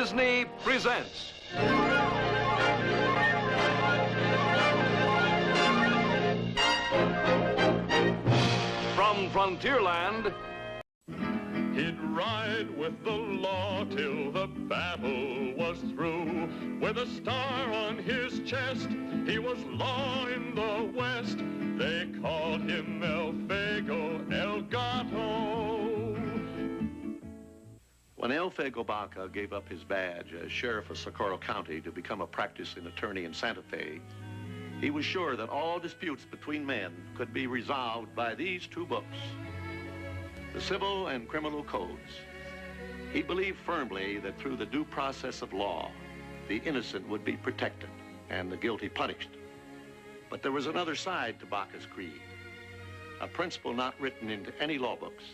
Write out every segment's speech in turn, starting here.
Disney presents. From Frontierland. He'd ride with the law till the battle was through. With a star on his chest, he was law in the West. They called him Elfego El Gato. When Elfego Baca gave up his badge as sheriff of Socorro County to become a practicing attorney in Santa Fe, he was sure that all disputes between men could be resolved by these two books, the civil and criminal codes. He believed firmly that through the due process of law, the innocent would be protected and the guilty punished. But there was another side to Baca's creed, a principle not written into any law books.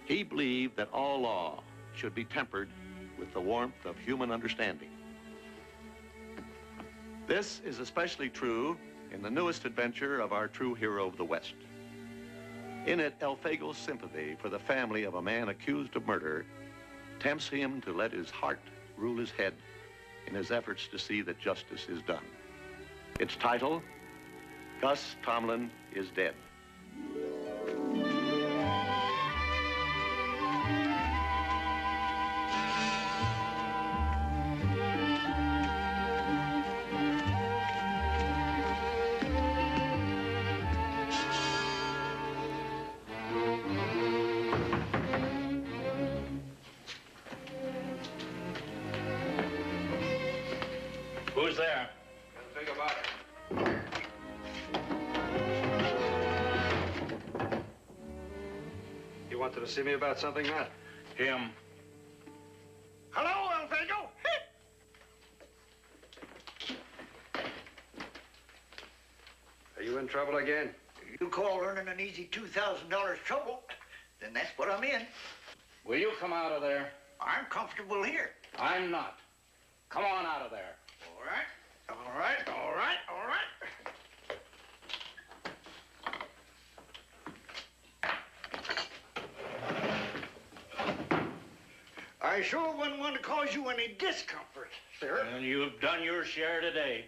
He believed that all law should be tempered with the warmth of human understanding. This is especially true in the newest adventure of our true hero of the West. In it, Elfego's sympathy for the family of a man accused of murder tempts him to let his heart rule his head in his efforts to see that justice is done. Its title, Gus Tomlin is Dead. Who's there? Elfego Baca. You wanted to see me about something, Matt? Him. Hello, Elfego. Are you in trouble again? You call earning an easy $2,000 trouble, then that's what I'm in. Will you come out of there? I'm comfortable here. I'm not. Come on out of there. All right, all right, all right, all right. I sure wouldn't want to cause you any discomfort, sir. And you've done your share today.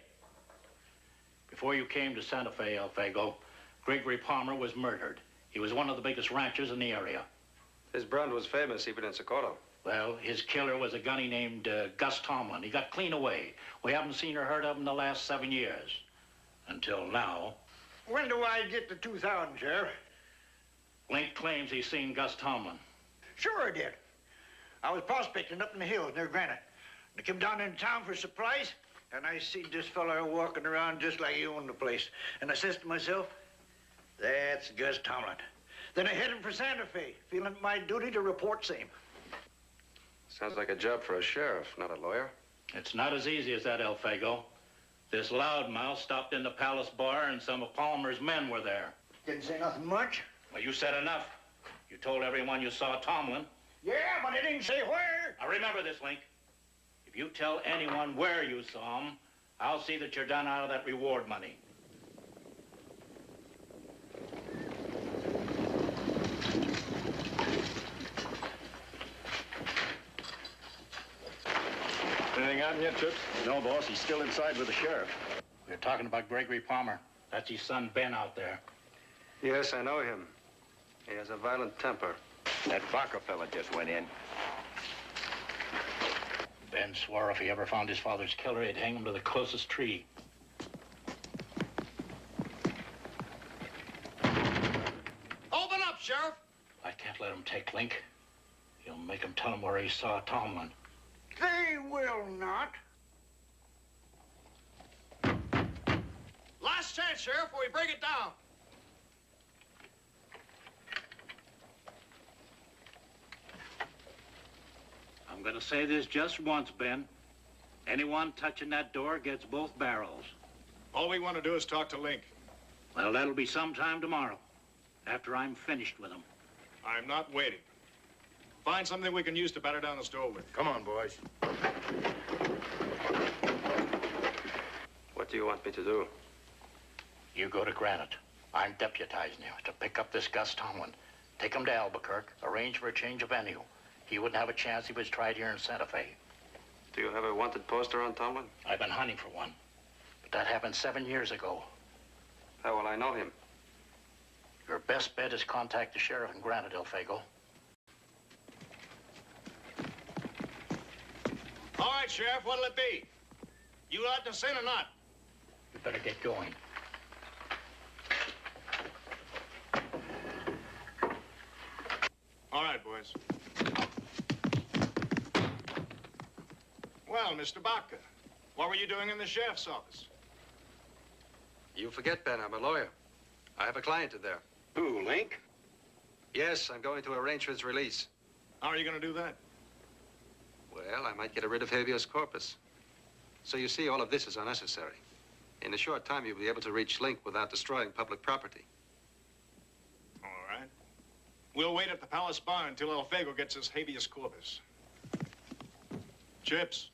Before you came to Santa Fe, Elfego, Gregory Palmer was murdered. He was one of the biggest ranchers in the area. His brand was famous even in Socorro. Well, his killer was a gunny named Gus Tomlin. He got clean away. We haven't seen or heard of him in the last 7 years. Until now. When do I get the 2,000, Sheriff? Link claims he's seen Gus Tomlin. Sure I did. I was prospecting up in the hills near Granite. I came down into town for a surprise, and I see this fella walking around just like you own the place. And I says to myself, that's Gus Tomlin. Then I headed for Santa Fe, feeling it my duty to report same. Sounds like a job for a sheriff, not a lawyer. It's not as easy as that, Elfego. This loudmouth stopped in the Palace Bar, and some of Palmer's men were there. Didn't say nothing much. Well, you said enough. You told everyone you saw Tomlin. Yeah, but I didn't say where. Now, remember this, Link. If you tell anyone where you saw him, I'll see that you're done out of that reward money. Anything out yet, Chips? No, boss. He's still inside with the sheriff. We're talking about Gregory Palmer. That's his son, Ben, out there. Yes, I know him. He has a violent temper. That Baca fella just went in. Ben swore if he ever found his father's killer, he'd hang him to the closest tree. Open up, Sheriff. I can't let him take Link. He'll make him tell him where he saw Tomlin. They will not. Last chance, Sheriff, before we break it down. I'm gonna say this just once, Ben. Anyone touching that door gets both barrels. All we want to do is talk to Link. Well, that'll be sometime tomorrow, after I'm finished with him. I'm not waiting. Find something we can use to batter down the store with. Come on, boys. What do you want me to do? You go to Granite. I'm deputizing you to pick up this Gus Tomlin. Take him to Albuquerque, arrange for a change of venue. He wouldn't have a chance if he was tried here in Santa Fe. Do you have a wanted poster on Tomlin? I've been hunting for one, but that happened 7 years ago. How will I know him? Your best bet is contact the sheriff in Granite, Elfego. All right, Sheriff, what'll it be? You letting us in or not? You better get going. All right, boys. Well, Mr. Baca, what were you doing in the sheriff's office? You forget, Ben, I'm a lawyer. I have a client in there. Who, Link? Yes, I'm going to arrange for his release. How are you going to do that? Well, I might get rid of habeas corpus. So you see, all of this is unnecessary. In a short time, you'll be able to reach Link without destroying public property. All right. We'll wait at the Palace Bar until Elfego gets his habeas corpus. Chips,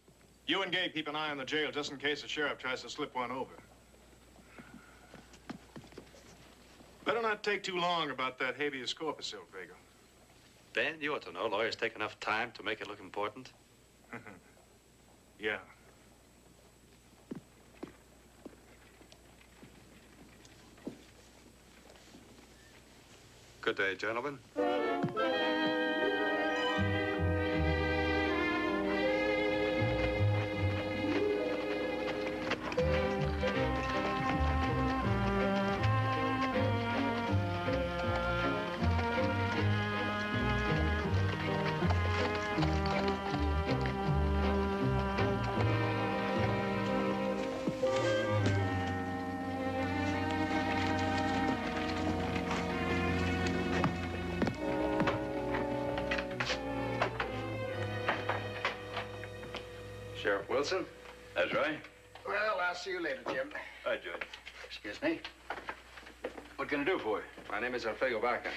you and Gabe keep an eye on the jail just in case the sheriff tries to slip one over. Better not take too long about that habeas corpus, Elfego. Ben, you ought to know lawyers take enough time to make it look important. Yeah. Good day, gentlemen. Sheriff Wilson? That's right. Well, I'll see you later, Jim. Hi, Judge. Excuse me? What can I do for you? My name is Elfego Baca.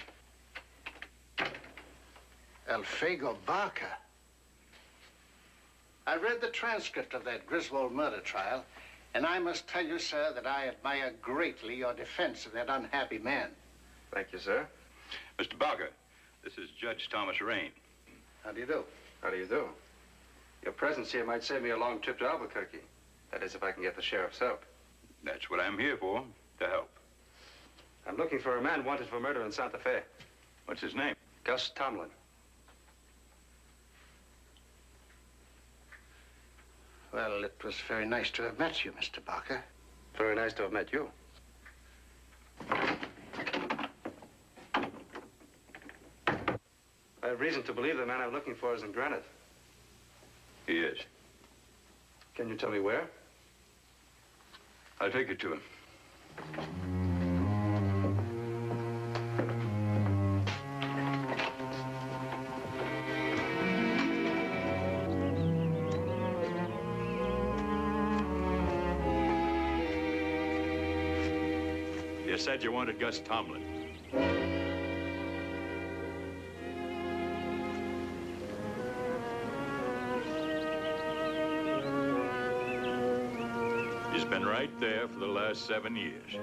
Elfego Baca. I read the transcript of that Griswold murder trial, and I must tell you, sir, that I admire greatly your defense of that unhappy man. Thank you, sir. Mr. Baca, this is Judge Thomas Rain. How do you do? How do you do? Your presence here might save me a long trip to Albuquerque. That is, if I can get the sheriff's help. That's what I'm here for, to help. I'm looking for a man wanted for murder in Santa Fe. What's his name? Gus Tomlin. Well, it was very nice to have met you, Mr. Baca. Very nice to have met you. I have reason to believe the man I'm looking for is in Granite. He is. Can you tell me where? I'll take you to him. You said you wanted Gus Tomlin. He's been right there for the last 7 years.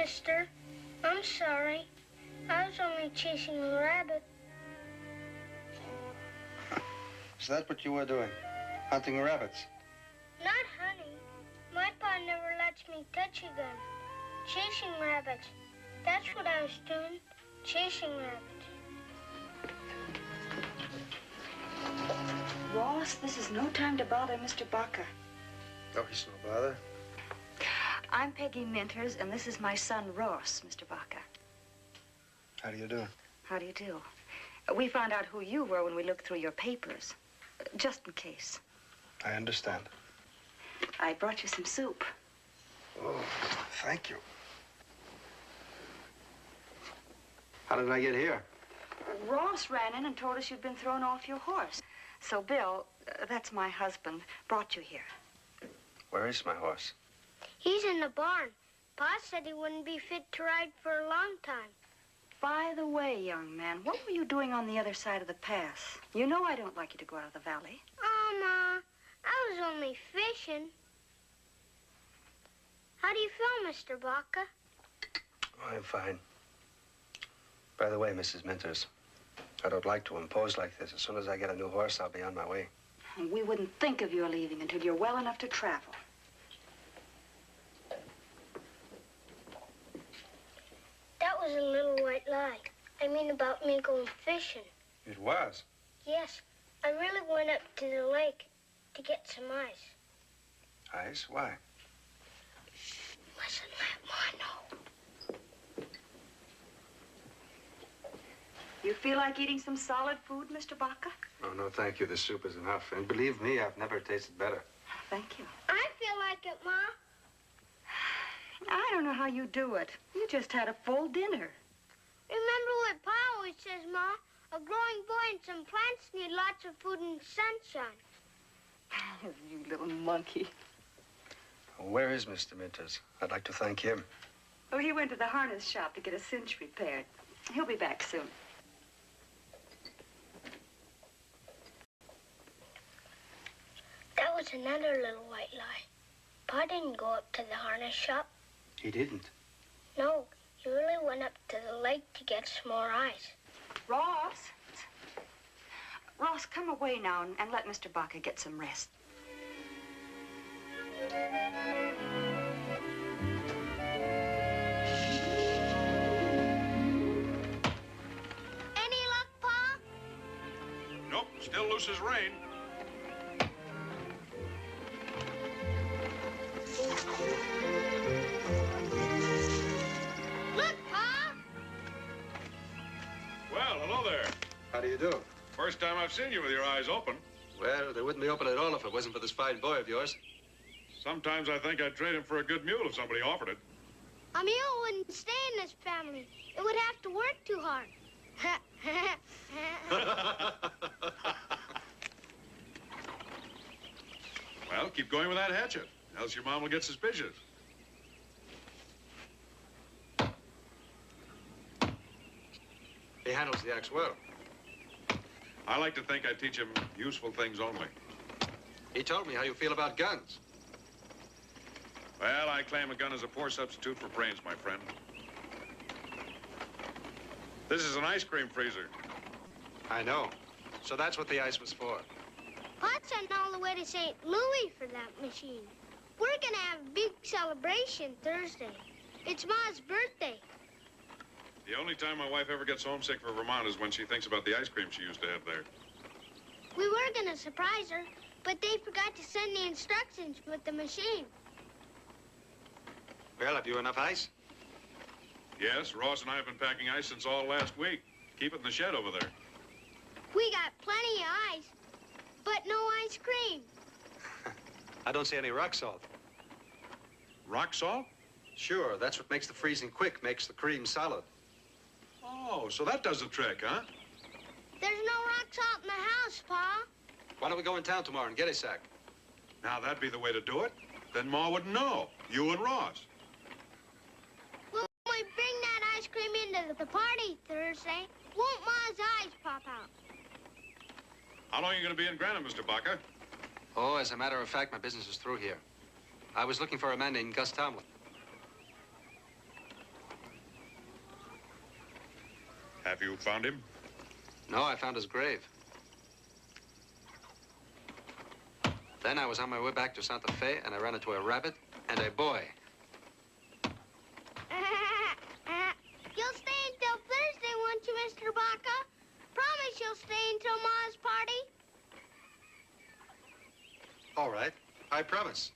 mister. I'm sorry. I was only chasing a rabbit. Is that what you were doing? Hunting rabbits? Not hunting. My pa never lets me touch a gun. Chasing rabbits. That's what I was doing. Chasing rabbits. Ross, this is no time to bother Mr. Baca. Oh, he's no bother. I'm Peggy Minters, and this is my son, Ross, Mr. Baca. How do you do? How do you do? We found out who you were when we looked through your papers. Just in case. I understand. I brought you some soup. Oh, thank you. How did I get here? Ross ran in and told us you'd been thrown off your horse. So Bill, that's my husband, brought you here. Where is my horse? He's in the barn. Pa said he wouldn't be fit to ride for a long time. By the way, young man, what were you doing on the other side of the pass? You know I don't like you to go out of the valley. Oh, Ma, I was only fishing. How do you feel, Mr. Baca? Oh, I'm fine. By the way, Mrs. Minters, I don't like to impose like this. As soon as I get a new horse, I'll be on my way. We wouldn't think of your leaving until you're well enough to travel. That was a little white lie. I mean about me going fishing. It was? Yes, I really went up to the lake to get some ice. Ice? Why? Listen, let Ma know. You feel like eating some solid food, Mr. Baca? Oh, no, thank you. The soup is enough. And believe me, I've never tasted better. Thank you. I feel like it, Ma. I don't know how you do it. You just had a full dinner. Remember what Pa always says, Ma? A growing boy and some plants need lots of food and sunshine. You little monkey. Where is Mr. Minters? I'd like to thank him. Oh, he went to the harness shop to get a cinch repaired. He'll be back soon. That was another little white lie. Pa didn't go up to the harness shop. He didn't? No, he really went up to the lake to get some more ice. Ross! Ross, come away now and let Mr. Baca get some rest. Any luck, Pa? Nope, still loose as rain. Look, Pa! Well, hello there. How do you do? First time I've seen you with your eyes open. Well, they wouldn't be open at all if it wasn't for this fine boy of yours. Sometimes I think I'd trade him for a good mule if somebody offered it. A mule wouldn't stay in this family. It would have to work too hard. Well, keep going with that hatchet, else your mom will get suspicious. He handles the axe well. I like to think I teach him useful things only. He told me how you feel about guns. Well, I claim a gun is a poor substitute for brains, my friend. This is an ice cream freezer. I know. So that's what the ice was for. Pa sent all the way to St. Louis for that machine. We're gonna have a big celebration Thursday. It's Ma's birthday. The only time my wife ever gets homesick for Vermont is when she thinks about the ice cream she used to have there. We were gonna surprise her, but they forgot to send the instructions with the machine. Well, have you enough ice? Yes, Ross and I have been packing ice since all last week. Keep it in the shed over there. We got plenty of ice, but no ice cream. I don't see any rock salt. Rock salt? Sure, that's what makes the freezing quick, makes the cream solid. Oh, so that does the trick, huh? There's no rock salt in the house, Pa. Why don't we go in town tomorrow and get a sack? Now, that'd be the way to do it. Then Ma wouldn't know. You and Ross. When we bring that ice cream into the party Thursday, won't Ma's eyes pop out? How long are you going to be in Granite, Mr. Baca? Oh, as a matter of fact, my business is through here. I was looking for a man named Gus Tomlin. Have you found him? No, I found his grave. Then I was on my way back to Santa Fe, and I ran into a rabbit and a boy. You'll stay until Thursday, won't you, Mr. Baca? Promise you'll stay until Ma's party. All right, I promise.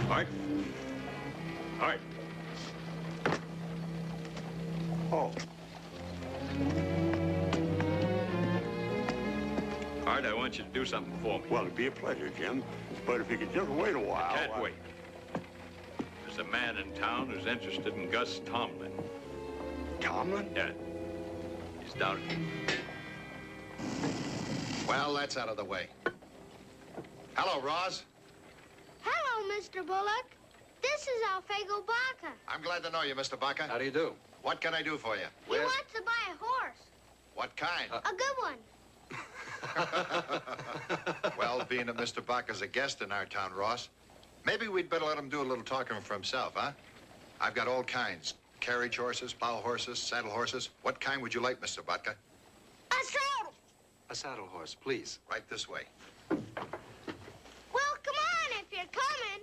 Art? Art. Oh. Art, I want you to do something for me. Well, it'd be a pleasure, Jim. But if you could just wait a while. I can't wait. There's a man in town who's interested in Gus Tomlin. Tomlin? Yeah. He's down here. Well, that's out of the way. Hello, Roz. Hello, Mr. Bullock. This is Elfego Baca. I'm glad to know you, Mr. Baca. How do you do? What can I do for you? He wants to buy a horse. What kind? A good one. Well, being that Mr. Baca's a guest in our town, Ross, maybe we'd better let him do a little talking for himself, huh? I've got all kinds. Carriage horses, plow horses, saddle horses. What kind would you like, Mr. Baca? A saddle. A saddle horse, please. Right this way. Well, come on if you're coming.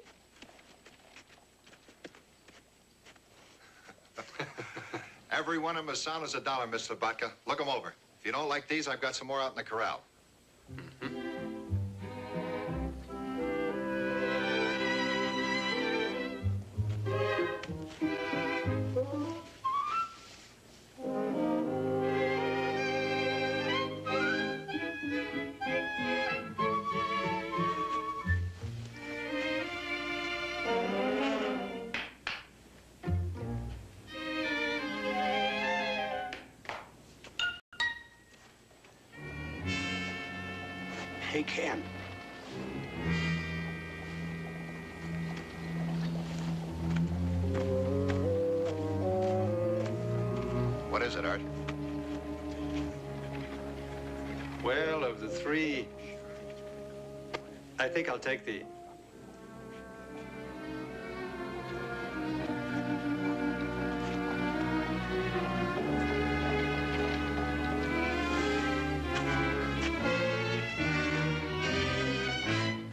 Every one of them as sound as a dollar, Mr. Baca. Look them over. If you don't like these, I've got some more out in the corral. Hey, Ken. What is it, Art? Well, of the three, I think I'll take the...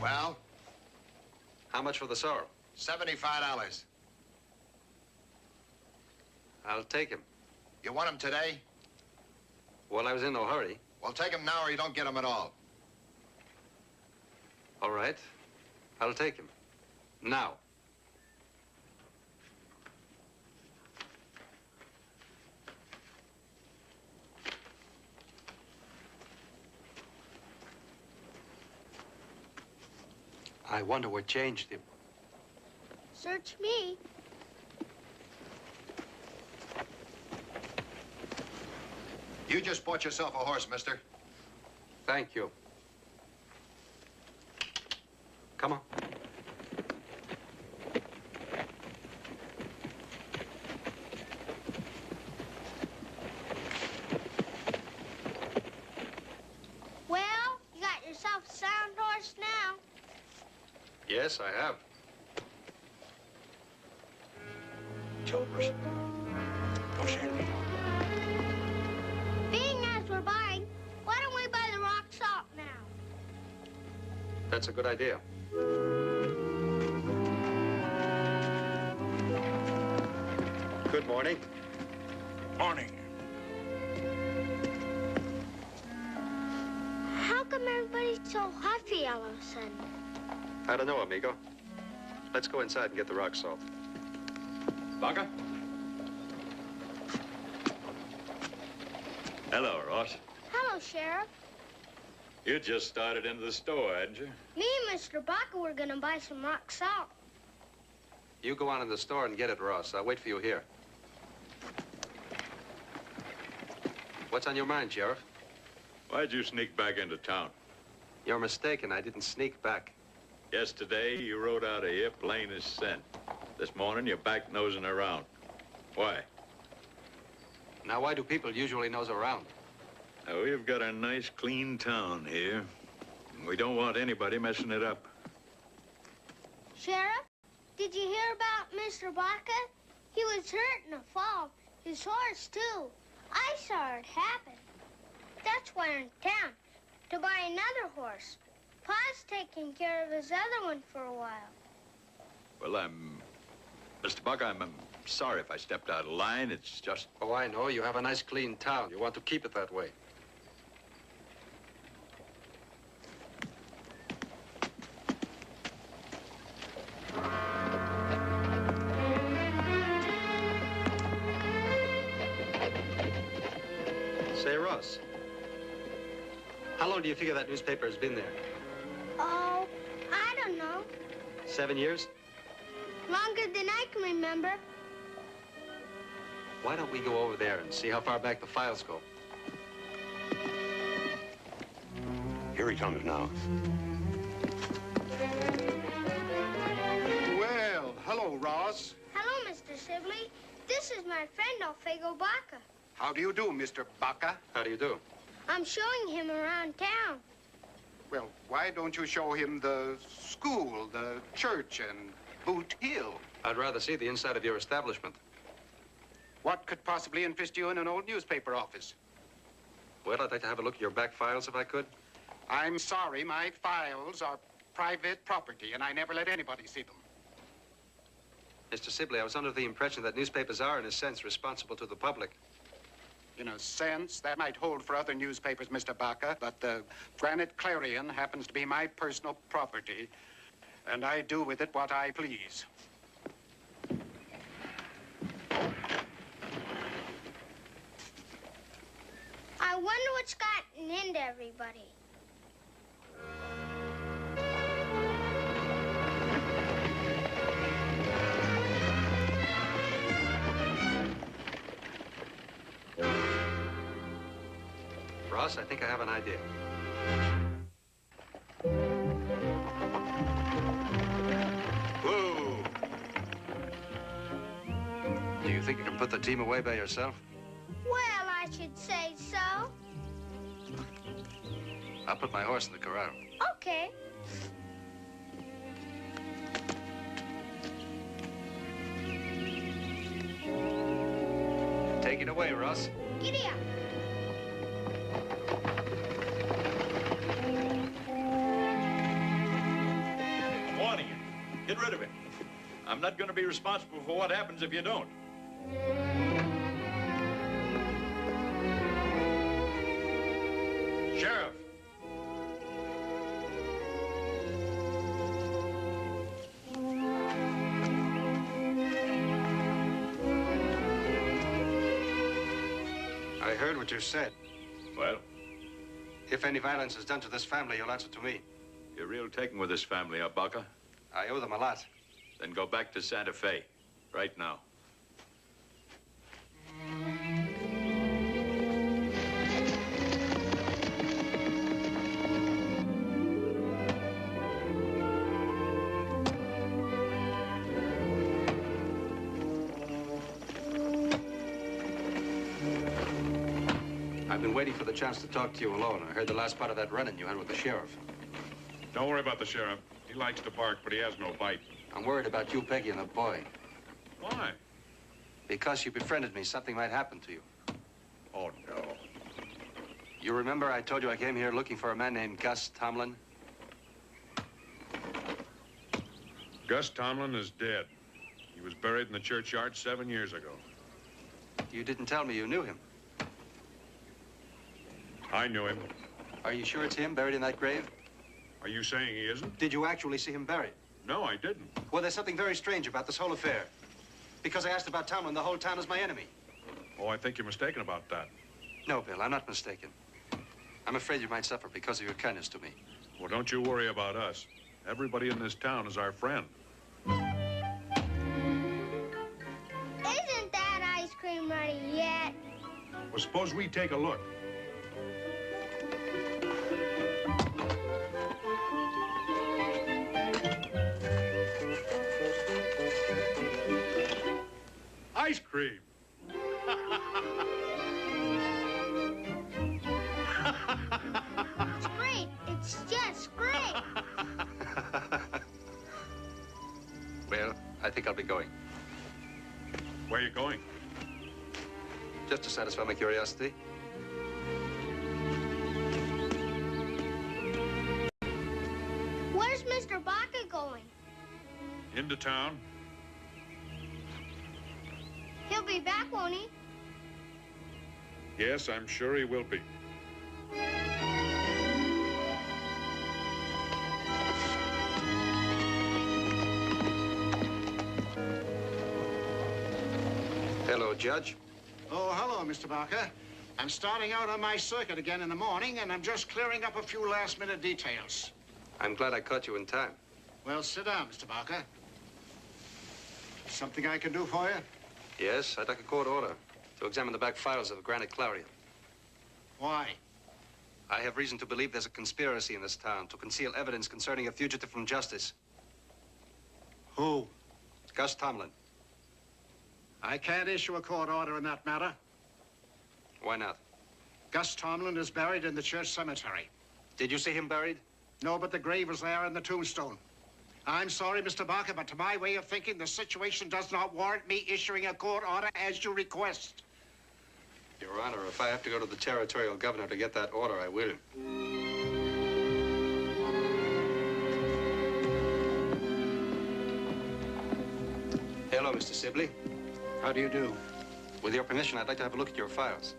Well? How much for the sorrel? $75. I'll take him. You want him today? Well, I was in no hurry. Well, take him now or you don't get him at all. All right. I'll take him. Now. I wonder what changed him. Search me. You just bought yourself a horse, mister. Thank you. Come on. Well, you got yourself a sound horse now. Yes, I have. Silvers. Don't say anything. Being as we're buying, why don't we buy the rock salt now? That's a good idea. Good morning. Morning. How come everybody's so huffy all of a sudden? I don't know, amigo. Let's go inside and get the rock salt. Baca? Hello, Ross. Hello, Sheriff. You just started into the store, hadn't you? Me and Mr. Baca were gonna buy some rock salt. You go on in the store and get it, Ross. I'll wait for you here. What's on your mind, Sheriff? Why'd you sneak back into town? You're mistaken. I didn't sneak back. Yesterday, you rode out of here plain as sin. This morning, you're back nosing around. Why? Now, why do people usually nose around? Now, we've got a nice, clean town here. And we don't want anybody messing it up. Sheriff, did you hear about Mr. Baca? He was hurt in a fall. His horse, too. I saw it happen. That's why I'm in town, to buy another horse. Pa's taking care of his other one for a while. Well, Mr. Baca, I'm sorry if I stepped out of line. It's just... Oh, I know. You have a nice, clean town. You want to keep it that way. Say, Ross, how long do you figure that newspaper has been there? Oh, I don't know. 7 years? Longer than I can remember. Why don't we go over there and see how far back the files go? Here he comes now. Well, hello, Ross. Hello, Mr. Sibley. This is my friend, Elfego Baca. How do you do, Mr. Baca? How do you do? I'm showing him around town. Well, why don't you show him the school, the church, and Boot Hill? I'd rather see the inside of your establishment. What could possibly interest you in an old newspaper office? Well, I'd like to have a look at your back files if I could. I'm sorry, my files are private property, and I never let anybody see them. Mr. Sibley, I was under the impression that newspapers are, in a sense, responsible to the public. In a sense, that might hold for other newspapers, Mr. Baca, but the Granite Clarion happens to be my personal property, and I do with it what I please. I wonder what's gotten into everybody. Ross, I think I have an idea. Whoa! Do you think you can put the team away by yourself? Well, I should say so. I'll put my horse in the corral. Okay. Take it away, Ross. Giddy up. I'm warning you. Get rid of him. I'm not going to be responsible for what happens if you don't. Sheriff. I heard what you said. Well, If any violence is done to this family, you'll answer to me. you're real taken with this family, huh, Baca? I owe them a lot. Then go back to Santa Fe. Right now. I've been waiting for the chance to talk to you alone. I heard the last part of that run-in you had with the sheriff. Don't worry about the sheriff. He likes to bark, but he has no bite. I'm worried about you, Peggy, and the boy. Why? Because you befriended me, something might happen to you. Oh, no. You remember I told you I came here looking for a man named Gus Tomlin? Gus Tomlin is dead. He was buried in the churchyard 7 years ago. You didn't tell me you knew him. I knew him. Are you sure it's him buried in that grave? Are you saying he isn't? Did you actually see him buried? No, I didn't. Well, there's something very strange about this whole affair. Because I asked about Tomlin, the whole town is my enemy. Oh, I think you're mistaken about that. No, Bill, I'm not mistaken. I'm afraid you might suffer because of your kindness to me. Well, don't you worry about us. Everybody in this town is our friend. Isn't that ice cream ready yet? Well, suppose we take a look. Ice cream. It's great. It's just great. Well, I think I'll be going. Where are you going? Just to satisfy my curiosity. Where's Mr. Baca going? Into town. He'll be back, won't he? Yes, I'm sure he will be. Hello, Judge. Oh, hello, Mr. Baca. I'm starting out on my circuit again in the morning, and I'm just clearing up a few last-minute details. I'm glad I caught you in time. Well, sit down, Mr. Baca. Something I can do for you? Yes, I'd like a court order to examine the back files of Granite Clarion. Why? I have reason to believe there's a conspiracy in this town to conceal evidence concerning a fugitive from justice. Who? Gus Tomlin. I can't issue a court order in that matter. Why not? Gus Tomlin is buried in the church cemetery. Did you see him buried? No, but the grave was there in the tombstone. I'm sorry, Mr. Baca, but to my way of thinking, the situation does not warrant me issuing a court order as you request. Your Honor, if I have to go to the territorial governor to get that order, I will. Hello, Mr. Sibley. How do you do? With your permission, I'd like to have a look at your files.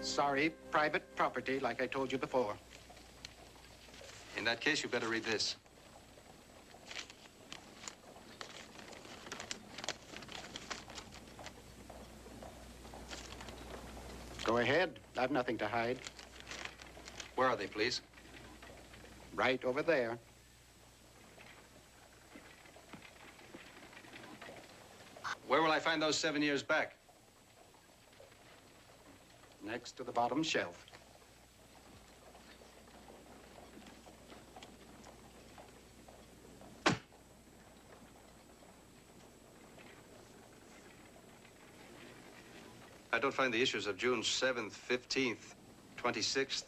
Sorry, private property, like I told you before. In that case, you better read this. Go ahead. I've nothing to hide. Where are they, please? Right over there. Where will I find those 7 years back? Next to the bottom shelf. I don't find the issues of June 7th, 15th, 26th,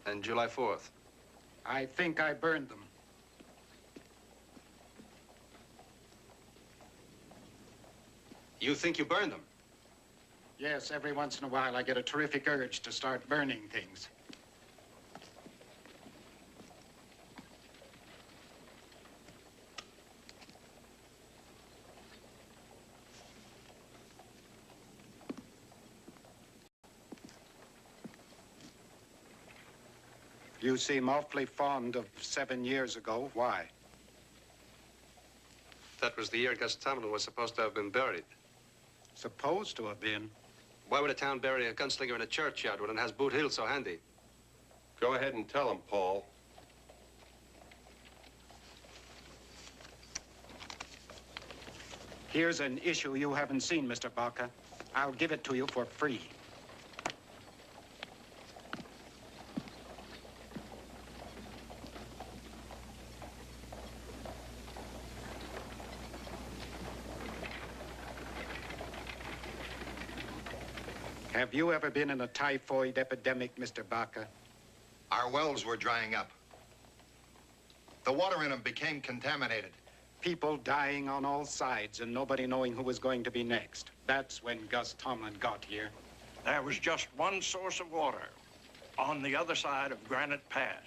and July 4th. I think I burned them. You think you burned them? Yes, every once in a while I get a terrific urge to start burning things. You seem awfully fond of 7 years ago. Why? That was the year Gus Tomlin was supposed to have been buried. Supposed to have been? Why would a town bury a gunslinger in a churchyard when it has Boot Hill so handy? Go ahead and tell him, Paul. Here's an issue you haven't seen, Mr. Baca. I'll give it to you for free. Have you ever been in a typhoid epidemic, Mr. Baca? Our wells were drying up. The water in them became contaminated. People dying on all sides and nobody knowing who was going to be next. That's when Gus Tomlin got here. There was just one source of water on the other side of Granite Pass.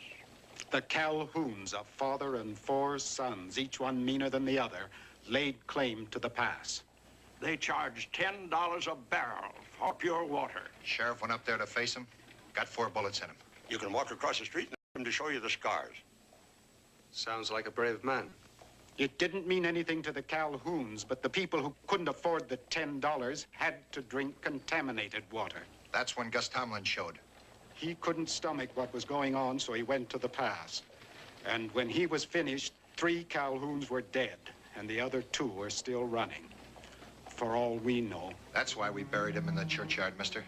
The Calhouns, a father and 4 sons, each one meaner than the other, laid claim to the pass. They charged $10 a barrel for pure water. Sheriff went up there to face him, got 4 bullets in him. You can walk across the street and ask him to show you the scars. Sounds like a brave man. It didn't mean anything to the Calhouns, but the people who couldn't afford the $10 had to drink contaminated water. That's when Gus Tomlin showed. He couldn't stomach what was going on, so he went to the pass. And when he was finished, 3 Calhouns were dead, and the other 2 are still running. For all we know. That's why we buried him in the churchyard, mister.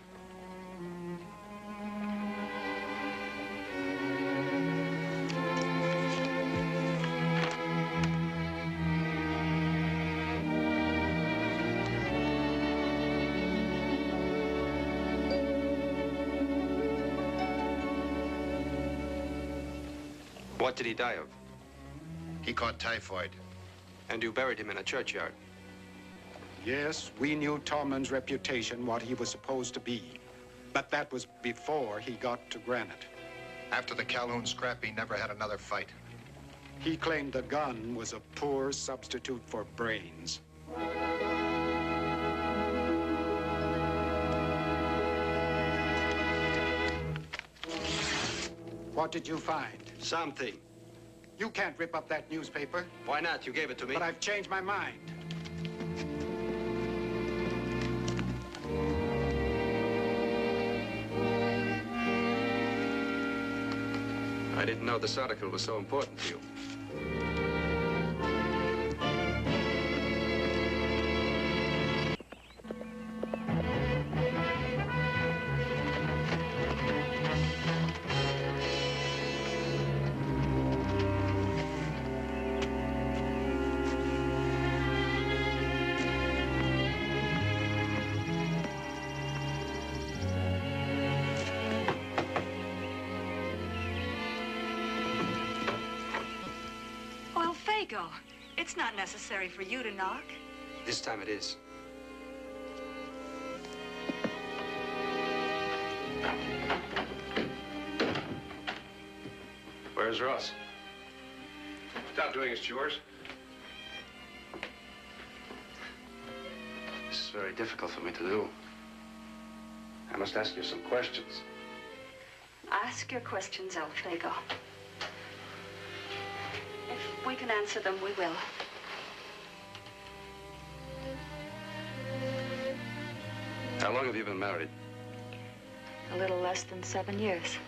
What did he die of? He caught typhoid. And you buried him in a churchyard? Yes, we knew Tomlin's reputation, what he was supposed to be. But that was before he got to Granite. After the Calhoun scrap, he never had another fight. He claimed the gun was a poor substitute for brains. What did you find? Something. You can't rip up that newspaper. Why not? You gave it to me. But I've changed my mind. I didn't know this article was so important to you. Elfego, it's not necessary for you to knock. This time it is. Where's Ross? Stop doing his chores. This is very difficult for me to do. I must ask you some questions. Ask your questions, Elfego. If we can answer them, we will. How long have you been married? A little less than 7 years.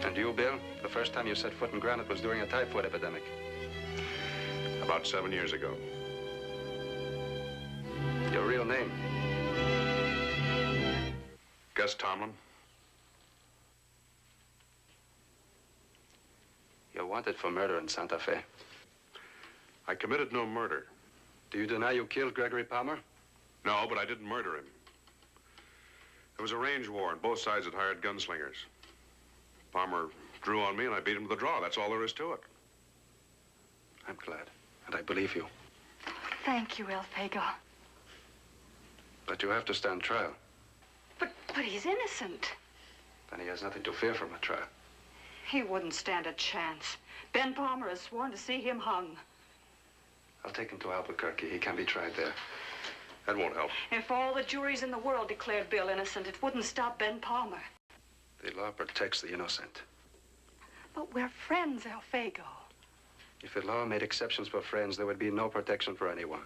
And you, Bill? The first time you set foot in Granite was during a typhoid epidemic. About 7 years ago. Your real name? Gus Tomlin. You're wanted for murder in Santa Fe. I committed no murder. Do you deny you killed Gregory Palmer? No, but I didn't murder him. There was a range war, and both sides had hired gunslingers. Palmer drew on me, and I beat him to the draw. That's all there is to it. I'm glad, and I believe you. Thank you, Elfego. But you have to stand trial. But he's innocent. Then he has nothing to fear from a trial. He wouldn't stand a chance. Ben Palmer has sworn to see him hung. I'll take him to Albuquerque. He can be tried there. That won't help. If all the juries in the world declared Bill innocent, it wouldn't stop Ben Palmer. The law protects the innocent. But we're friends, Elfego. If the law made exceptions for friends, there would be no protection for anyone.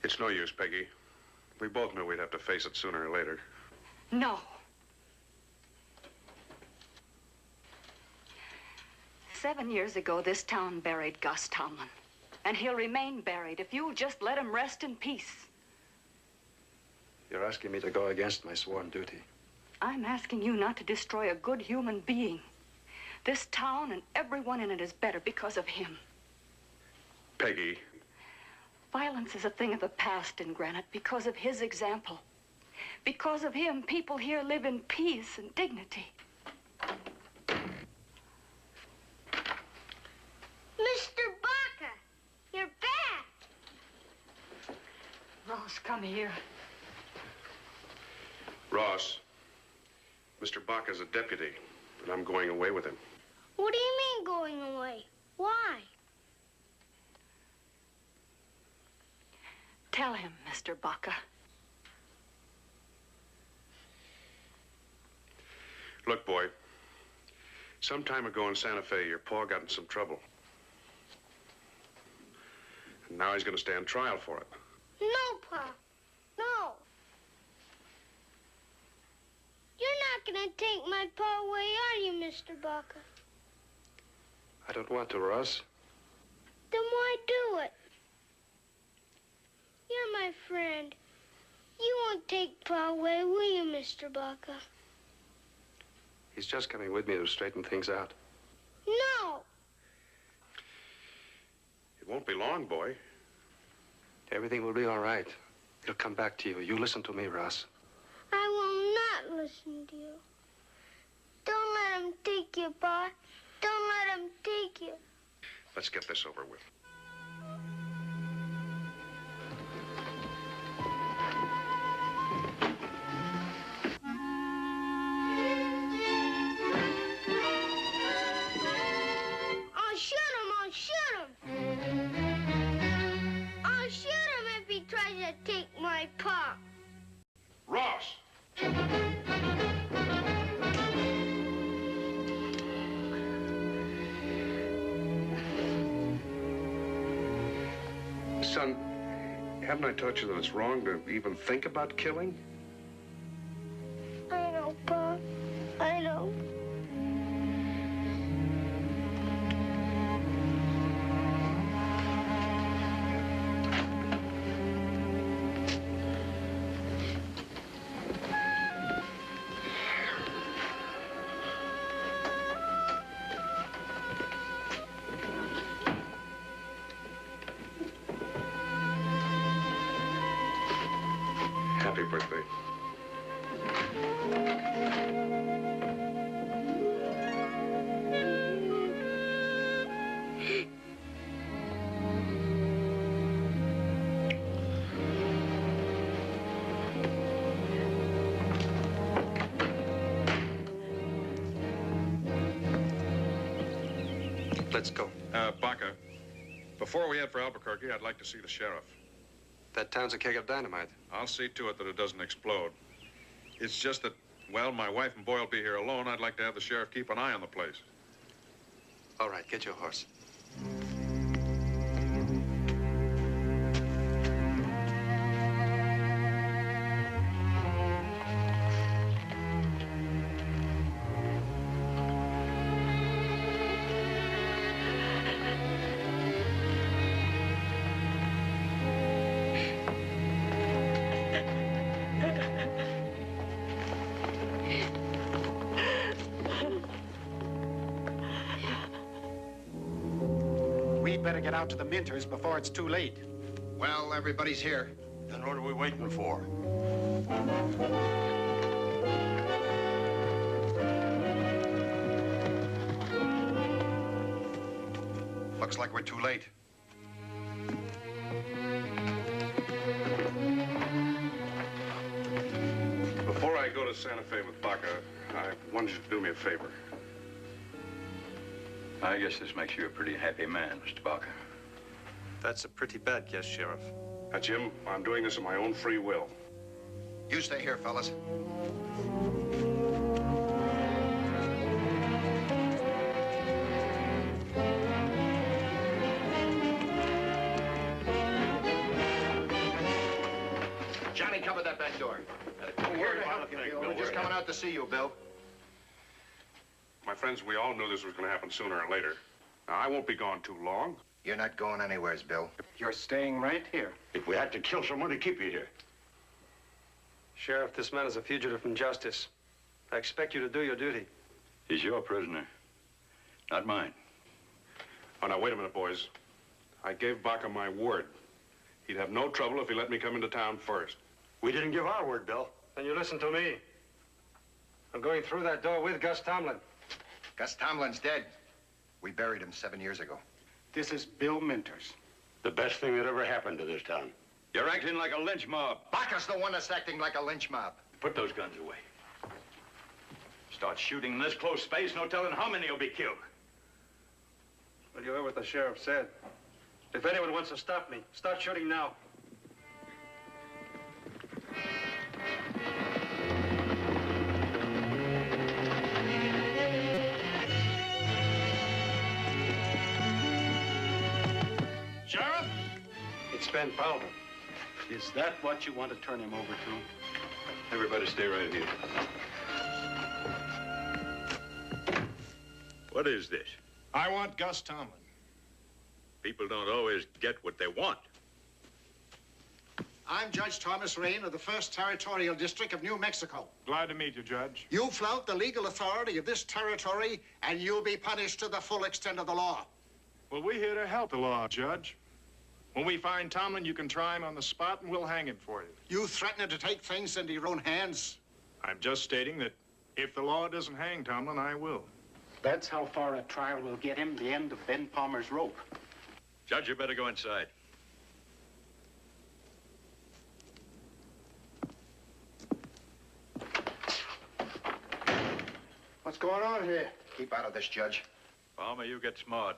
It's no use, Peggy. We both knew we'd have to face it sooner or later. No. 7 years ago, this town buried Gus Tomlin. And he'll remain buried if you'll just let him rest in peace. You're asking me to go against my sworn duty. I'm asking you not to destroy a good human being. This town and everyone in it is better because of him. Peggy. Violence is a thing of the past in Granite because of his example. Because of him, people here live in peace and dignity. Mr. Baca, you're back. Ross, come here. Ross, Mr. Baca's a deputy, and I'm going away with him. What do you mean going away? Why? Tell him, Mr. Baca. Look, boy, some time ago in Santa Fe, your pa got in some trouble. And now he's going to stand trial for it. No, Pa. No. You're gonna take my paw away, are you, Mr. Baca? I don't want to, Ross. Then why do it? You're my friend. You won't take Pa away, will you, Mr. Baca? He's just coming with me to straighten things out. No! It won't be long, boy. Everything will be all right. It'll come back to you. You listen to me, Ross. I will not listen to you. Don't let him take you, Pa. Don't let him take you. Let's get this over with. I'll shoot him. I'll shoot him if he tries to take my Pa. Ross! Son, haven't I taught you that it's wrong to even think about killing? I know, Pa. I know. Happy birthday. Let's go. Baca, before we head for Albuquerque, I'd like to see the sheriff. That town's a keg of dynamite. I'll see to it that it doesn't explode. It's just that, well, my wife and boy will be here alone. I'd like to have the sheriff keep an eye on the place. All right, get your horse. We'd better get out to the Minters before it's too late. Well, everybody's here. Then what are we waiting for? Looks like we're too late. Before I go to Santa Fe with Baca, I wanted you to do me a favor. I guess this makes you a pretty happy man, Mr. Baca. That's a pretty bad guess, Sheriff. Jim, I'm doing this of my own free will. You stay here, fellas. Johnny, cover that back door. We're just coming out to see you, Bill. My friends, we all knew this was going to happen sooner or later. Now, I won't be gone too long. You're not going anywheres, Bill. You're staying right here. If we had to kill someone to keep you here. Sheriff, this man is a fugitive from justice. I expect you to do your duty. He's your prisoner, not mine. Oh, now, wait a minute, boys. I gave Baca my word. He'd have no trouble if he let me come into town first. We didn't give our word, Bill. Then you listen to me. I'm going through that door with Gus Tomlin. Gus Tomlin's dead. We buried him 7 years ago. This is Bill Minters. The best thing that ever happened to this town. You're acting like a lynch mob. Baca's the one that's acting like a lynch mob. Put those guns away. Start shooting in this close space, no telling how many will be killed. Well, you heard what the sheriff said. If anyone wants to stop me, start shooting now. Sheriff? It's Ben Powell. Is that what you want to turn him over to? Everybody stay right here. What is this? I want Gus Tomlin. People don't always get what they want. I'm Judge Thomas Rain of the 1st Territorial District of New Mexico. Glad to meet you, Judge. You flout the legal authority of this territory, and you'll be punished to the full extent of the law. Well, we're here to help the law, Judge. When we find Tomlin, you can try him on the spot, and we'll hang him for you. You threatening to take things into your own hands? I'm just stating that if the law doesn't hang Tomlin, I will. That's how far a trial will get him, the end of Ben Palmer's rope. Judge, you better go inside. What's going on here? Keep out of this, Judge. Palmer, you get smart.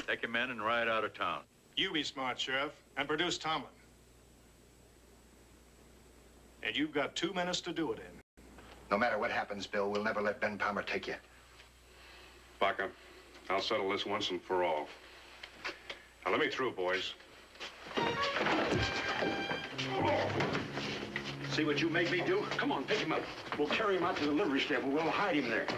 Take your men and ride out of town. You be smart, Sheriff, and produce Tomlin. And you've got 2 minutes to do it in. No matter what happens, Bill, we'll never let Ben Palmer take you. Baca, I'll settle this once and for all. Now, let me through, boys. See what you made me do? Come on, pick him up. We'll carry him out to the livery stable. We'll hide him there.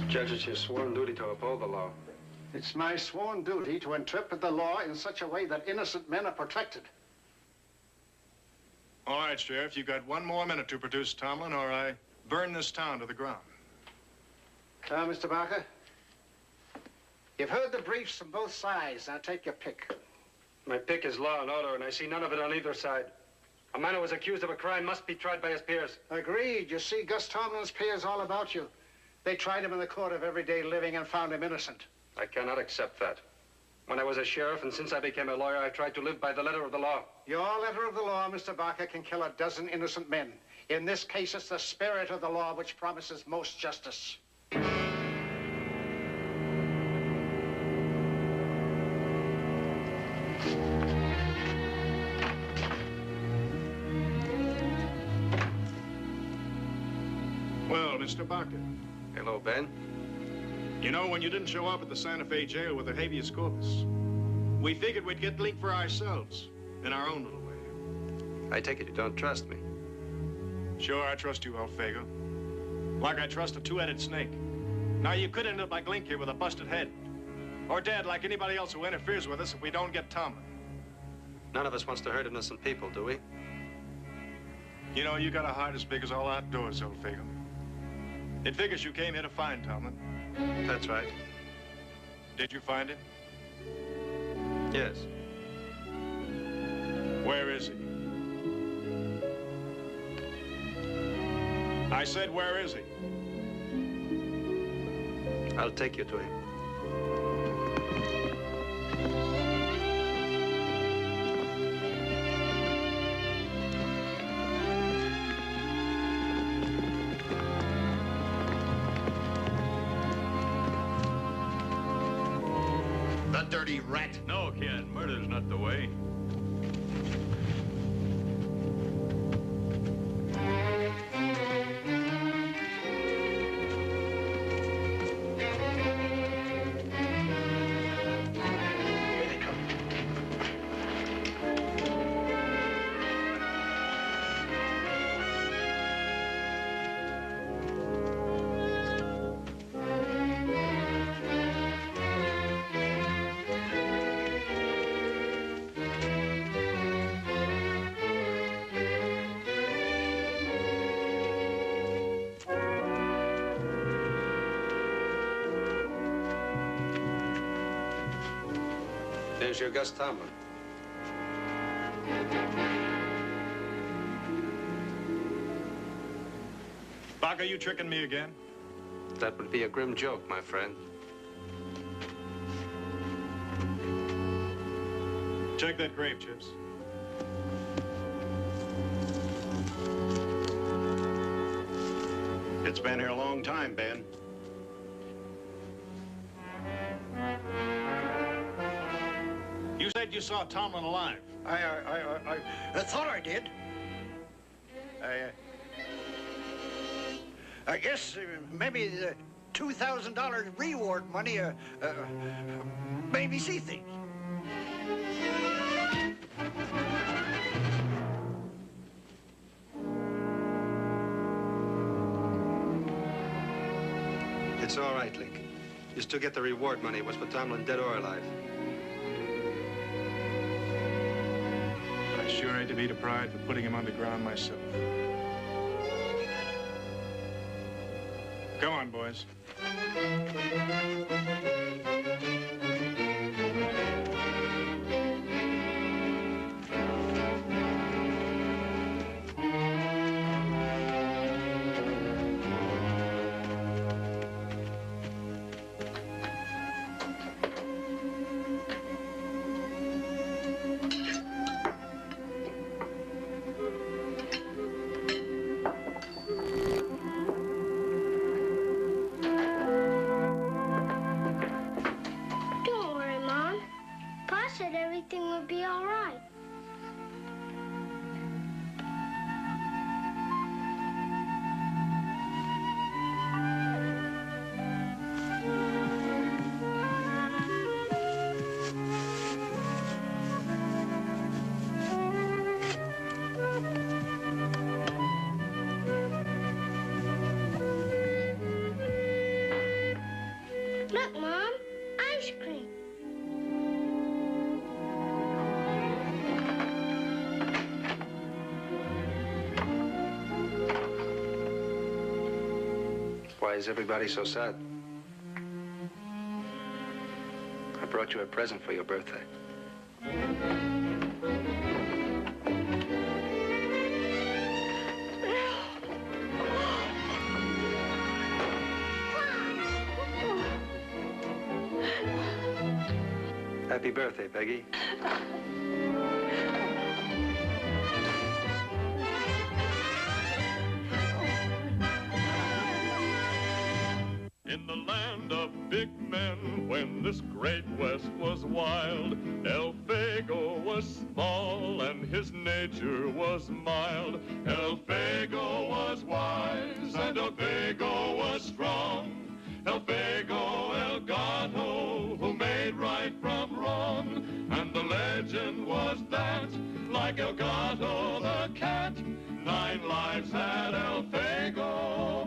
Judge, it's your sworn duty to uphold the law. It's my sworn duty to interpret the law in such a way that innocent men are protected. All right, Sheriff, you've got 1 more minute to produce Tomlin, or I burn this town to the ground. Now, Mr. Baca, you've heard the briefs from both sides. Now take your pick. My pick is law and order, and I see none of it on either side. A man who was accused of a crime must be tried by his peers. Agreed. You see, Gus Tomlin's peers all about you. They tried him in the court of everyday living and found him innocent. I cannot accept that. When I was a sheriff and since I became a lawyer, I tried to live by the letter of the law. Your letter of the law, Mr. Baca, can kill a dozen innocent men. In this case, it's the spirit of the law which promises most justice. Well, Mr. Baca. Hello, Ben. You know, when you didn't show up at the Santa Fe jail with a habeas corpus, we figured we'd get linked for ourselves in our own little way. I take it you don't trust me. Sure, I trust you, Elfego. Like I trust a 2-headed snake. Now, you could end up like Link here with a busted head. Or dead like anybody else who interferes with us if we don't get Tomlin. None of us wants to hurt innocent people, do we? You know, you got a heart as big as all outdoors, Elfego. It figures you came here to find Tomlin. That's right. Did you find him? Yes. Where is he? I said, where is he? I'll take you to him. The dirty rat. No, Ken, murder's not the way. There's your Gus Tomlin. Baca, you tricking me again? That would be a grim joke, my friend. Check that grave, Chips. It's been here a long time, Ben. said you saw Tomlin alive. I thought I did. I guess maybe the $2,000 reward money made me see things. It's all right, Link. You still get the reward money. It was for Tomlin, dead or alive. I sure hate to be deprived of putting him underground myself. Come on, boys. Everything will be all right. Look, Mom, ice cream. Why is everybody so sad? I brought you a present for your birthday. Happy birthday, Peggy. In the land of big men, when this great West was wild, Elfego was small and his nature was mild. Elfego was wise and Elfego was strong. Elfego El Gato, who made right from wrong. And the legend was that, like El Gato the cat, 9 lives had Elfego.